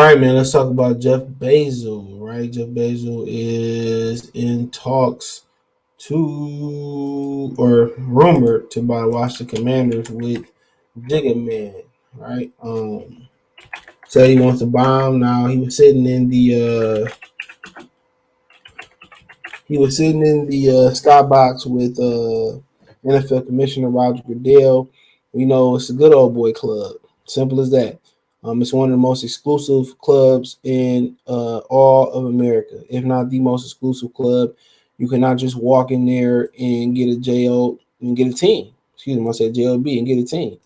right, man. Let's talk about Jeff Bezos. Right, Jeff Bezos is in talks to, or rumored to, buy Washington Commanders with Jigga Man. Right. Said he wants to buy him. Now he was sitting in the skybox with NFL Commissioner Roger Goodell. We know it's a good old boy club. Simple as that. It's one of the most exclusive clubs in all of America, if not the most exclusive club. You cannot just walk in there and get a JO and get a team. Excuse me, I said JOB and get a team.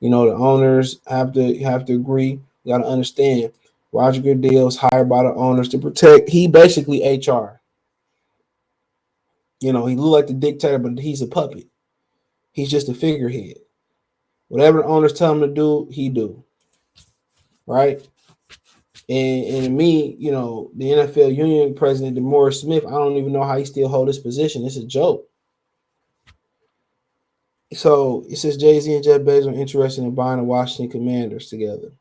The owners have to agree. You got to understand. Roger Goodell is hired by the owners to protect. He basically HR. He look like the dictator, but he's a puppet. He's just a figurehead. Whatever the owners tell him to do, he do. Right? And to me, the NFL union president, DeMaurice Smith, I don't even know how he still hold this position. It's a joke. So it says Jay-Z and Jeff Bezos are interested in buying the Washington Commanders together.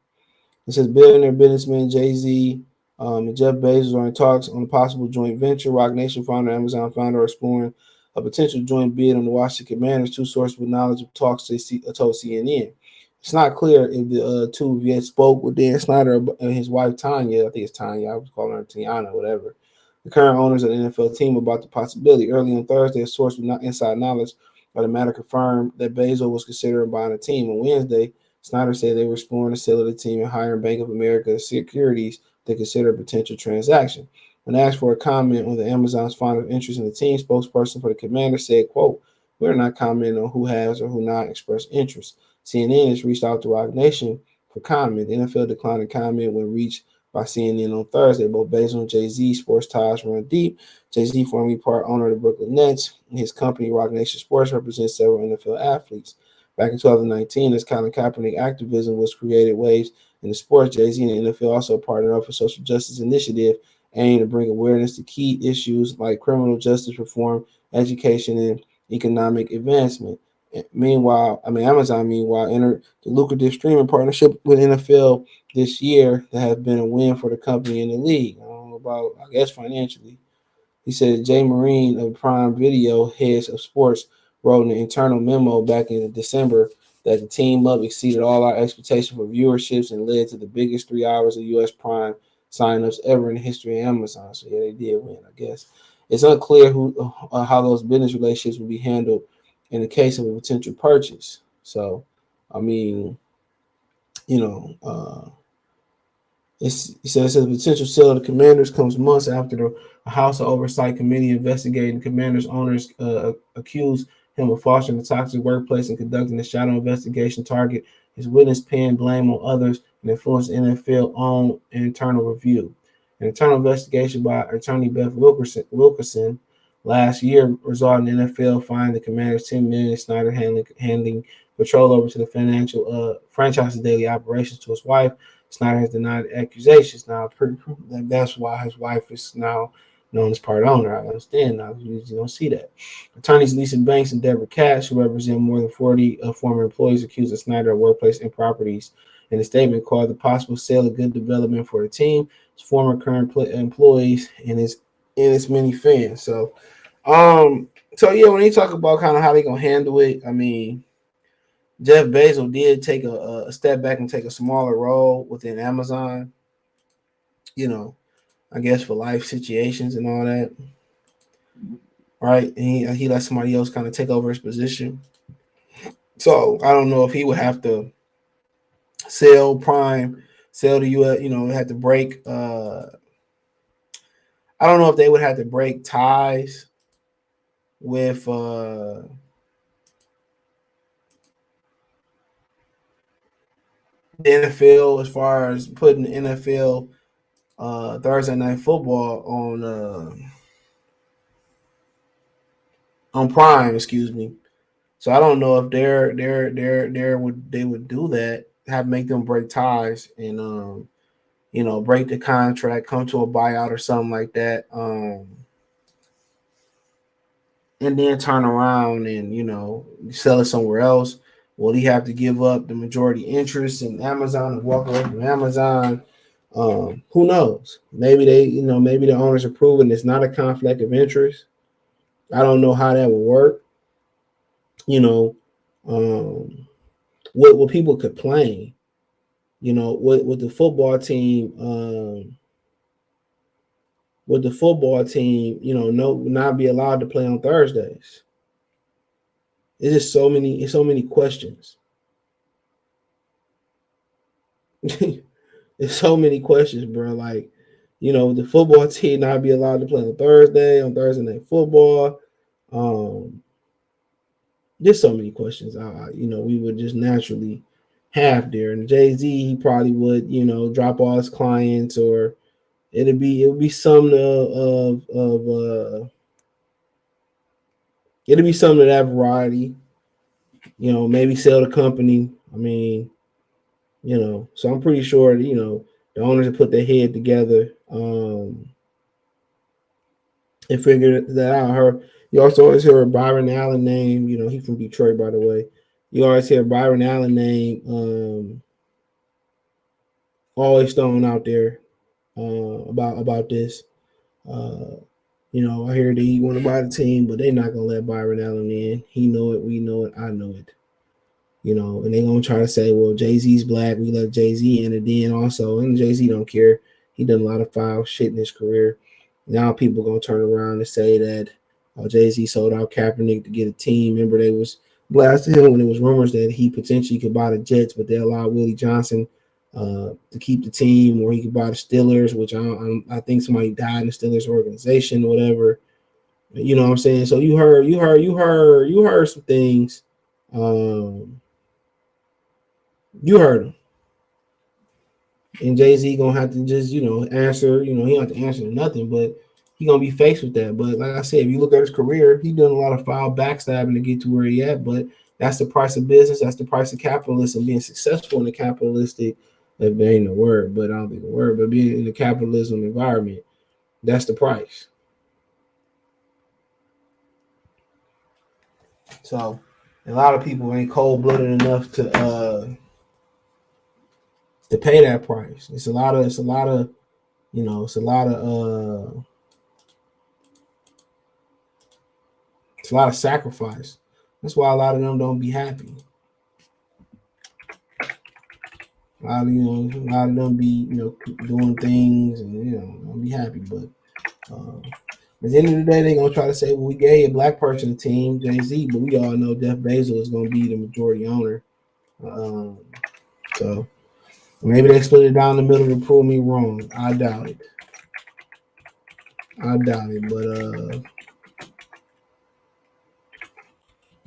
It says billionaire businessman Jay-Z and Jeff Bezos are in talks on a possible joint venture. Rock Nation founder, Amazon founder are exploring a potential joint bid on the Washington Commanders. Two sources with knowledge of talks told CNN. It's not clear if the two yet spoke with Dan Snyder and his wife Tanya. I think it's Tanya. I was calling her Tiana, whatever. The current owners of the NFL team about the possibility. Early on Thursday, a source with not inside knowledge of the matter confirmed that Bezos was considering buying a team. On Wednesday, Snyder said they were exploring the sale of the team and hiring Bank of America Securities to consider a potential transaction. When asked for a comment on the Amazon's founder's interest in the team, spokesperson for the Commander said, quote, "We're not commenting on who has or who not expressed interest." CNN has reached out to Rock Nation for comment. The NFL declined to comment when reached by CNN on Thursday. Both Bezos and Jay-Z sports ties run deep. Jay-Z, formerly part owner of the Brooklyn Nets, and his company, Rock Nation Sports, represents several NFL athletes. Back in 2019, as Colin Kaepernick activism was created waves in the sports, Jay-Z and the NFL also partnered up for social justice initiative aiming to bring awareness to key issues like criminal justice reform, education, and economic advancement. Amazon, entered the lucrative streaming partnership with NFL this year that has been a win for the company in the league. I don't know about, I guess, financially. He said Jay Marine of Prime Video, heads of sports, wrote an internal memo back in December that the team up exceeded all our expectations for viewerships and led to the biggest 3 hours of U.S. Prime signups ever in the history of Amazon. So yeah, they did win, I guess. It's unclear how those business relationships will be handled in the case of a potential purchase. So, I mean, you know, it says the potential sale of the Commanders comes months after the House Oversight Committee investigating the Commanders owners accused him of fostering a toxic workplace and conducting a shadow investigation target his witness paying blame on others and influenced NFL own internal review. An internal investigation by attorney Beth Wilkerson last year resulted in the NFL fining the Commanders $10 million. Snyder handing control over to the financial franchise's daily operations to his wife. Snyder has denied accusations. Now, that's why his wife is now known as part owner. I understand now. You usually don't see that. Attorneys Lisa Banks and Deborah Katz, who represent more than 40 former employees, accused of Snyder of workplace improprieties. In a statement, called the possible sale a good development for the team, his former current employees, and its many fans. So yeah, when they talk about kind of how they gonna handle it, I mean, Jeff Bezos did take a step back and take a smaller role within Amazon, I guess for life situations and all that, right? And he let somebody else kind of take over his position. So I don't know if he would have to sell Prime, sell the US, had to break. I don't know if they would have to break ties with the NFL as far as putting the NFL Thursday Night Football on Prime, excuse me. So I don't know if they would do that, have make them break ties and break the contract, come to a buyout or something like that, and then turn around and sell it somewhere else. Will he have to give up the majority interest in Amazon and walk away from Amazon? Who knows? Maybe maybe the owners are proving it's not a conflict of interest. I don't know how that would work. You know, um, what people complain. With the football team, no, not be allowed to play on Thursdays. It's just so many questions. There's so many questions, bro. Like, the football team not be allowed to play on Thursday night football. Um, There's so many questions. We would just naturally have there. And Jay-Z, he probably would, drop all his clients, or it would be some it'll be some of that variety. Maybe sell the company. I mean, so I'm pretty sure that, the owners have put their head together and figured that out. You also always hear Byron Allen name. He's from Detroit, by the way. You always hear Byron Allen name always thrown out there about this. I hear that he want to buy the team, but they're not gonna let Byron Allen in. He know it, we know it, I know it. And they're gonna try to say, well, Jay-Z's black, we let Jay-Z in, and then also, and Jay-Z don't care. He done a lot of foul shit in his career. Now people gonna turn around and say that Jay-Z sold out Kaepernick to get a team. Remember, they was blasting him when there was rumors that he potentially could buy the Jets, but they allowed Willie Johnson to keep the team, or he could buy the Steelers, which I think somebody died in the Steelers organization or whatever. You know what I'm saying? So you heard some things. You heard him. And Jay-Z gonna have to just, answer, he don't have to answer to nothing, but he gonna be faced with that. But like I said, if you look at his career, he done a lot of foul backstabbing to get to where he at, but that's the price of business, that's the price of capitalism, being successful in the capitalistic, if there ain't a word, but I don't think a word, but being in the capitalism environment, that's the price. So a lot of people ain't cold blooded enough to pay that price. It's a lot of it's a lot of it's a lot of sacrifice. That's why a lot of them don't be happy. A lot of them be doing things and don't be happy. But at the end of the day, they gonna try to say, well, we gave a black person a team, Jay-Z, but we all know Jeff Bezos is gonna be the majority owner. Um, so maybe they split it down the middle to prove me wrong. I doubt it.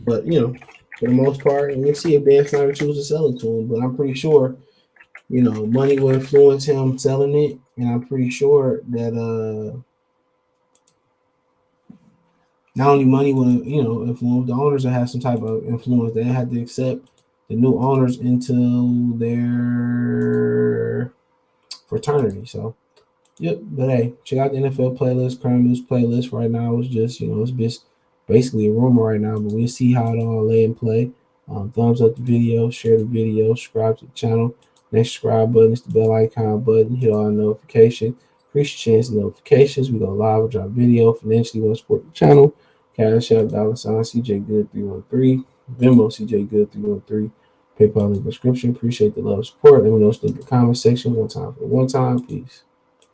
But for the most part, and we'll see if Dan Snyder chooses to sell it to him. But I'm pretty sure, money will influence him selling it, and I'm pretty sure that not only money will influence the owners, will have some type of influence. They have to accept the new owners into their fraternity. So, yep. But hey, check out the NFL playlist, current news playlist. Right now, it's just it's just basically a rumor right now, but we'll see how it all lay in play. Thumbs up the video, share the video, subscribe to the channel. Next subscribe button is the bell icon button. Hit all notifications. Increase your chance of notifications. We go live with our video. Financially, want to support the channel. Cash App, $ CJ Good 313. Venmo CJ Good 313. PayPal link description. Appreciate the love and support. Let me know in the comment section. One time. Peace.